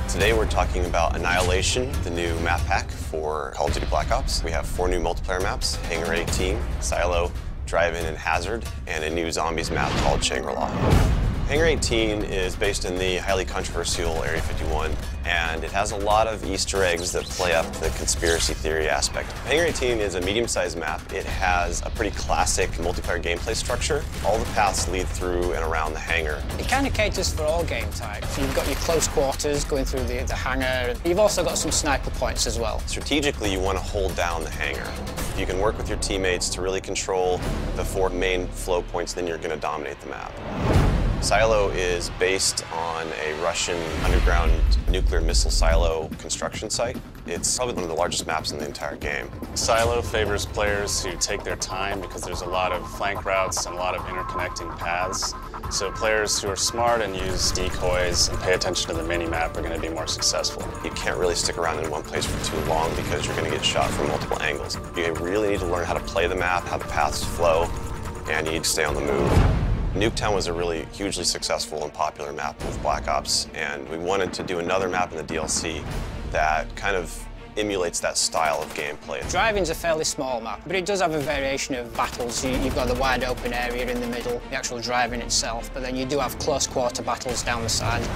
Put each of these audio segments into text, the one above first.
Today we're talking about Annihilation, the new map pack for Call of Duty Black Ops. We have 4 new multiplayer maps: Hangar 18, Silo, Drive-In, and Hazard, and a new zombies map called Shangri-La. Hangar 18 is based in the highly controversial Area 51, and it has a lot of Easter eggs that play up the conspiracy theory aspect. Hangar 18 is a medium-sized map. It has a pretty classic multiplayer gameplay structure. All the paths lead through and around the hangar. It kind of caters for all game types. You've got your close quarters going through the hangar. You've also got some sniper points as well. Strategically, you want to hold down the hangar. If you can work with your teammates to really control the 4 main flow points, then you're going to dominate the map. Silo is based on a Russian underground nuclear missile silo construction site. It's probably one of the largest maps in the entire game. Silo favors players who take their time because there's a lot of flank routes and a lot of interconnecting paths. So players who are smart and use decoys and pay attention to the mini-map are going to be more successful. You can't really stick around in one place for too long because you're going to get shot from multiple angles. You really need to learn how to play the map, how the paths flow, and you need to stay on the move. Nuketown was a really hugely successful and popular map with Black Ops, and we wanted to do another map in the DLC that kind of emulates that style of gameplay. Drive-In's a fairly small map, but it does have a variation of battles. You've got the wide open area in the middle, the actual Drive-In itself, but then you do have close quarter battles down the side.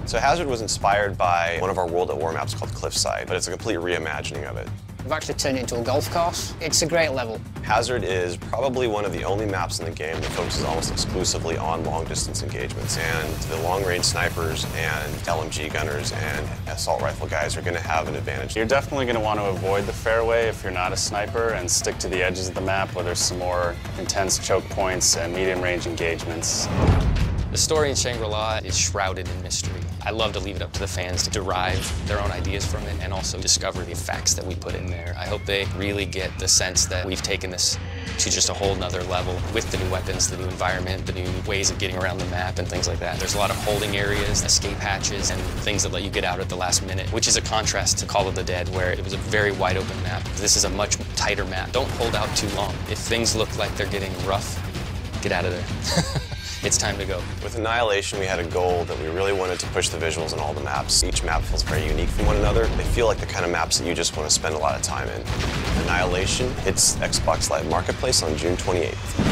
So Hazard was inspired by one of our World at War maps called Cliffside, but it's a complete reimagining of it. We've actually turned it into a golf course. It's a great level. Hazard is probably one of the only maps in the game that focuses almost exclusively on long-distance engagements, and the long-range snipers and LMG gunners and assault rifle guys are going to have an advantage. You're definitely going to want to avoid the fairway if you're not a sniper and stick to the edges of the map where there's some more intense choke points and medium-range engagements. The story in Shangri-La is shrouded in mystery. I love to leave it up to the fans to derive their own ideas from it and also discover the facts that we put in there. I hope they really get the sense that we've taken this to just a whole nother level with the new weapons, the new environment, the new ways of getting around the map and things like that. There's a lot of holding areas, escape hatches, and things that let you get out at the last minute, which is a contrast to Call of the Dead, where it was a very wide open map. This is a much tighter map. Don't hold out too long. If things look like they're getting rough, get out of there. It's time to go. With Annihilation, we had a goal that we really wanted to push the visuals in all the maps. Each map feels very unique from one another. They feel like the kind of maps that you just want to spend a lot of time in. Annihilation hits Xbox Live Marketplace on June 28th.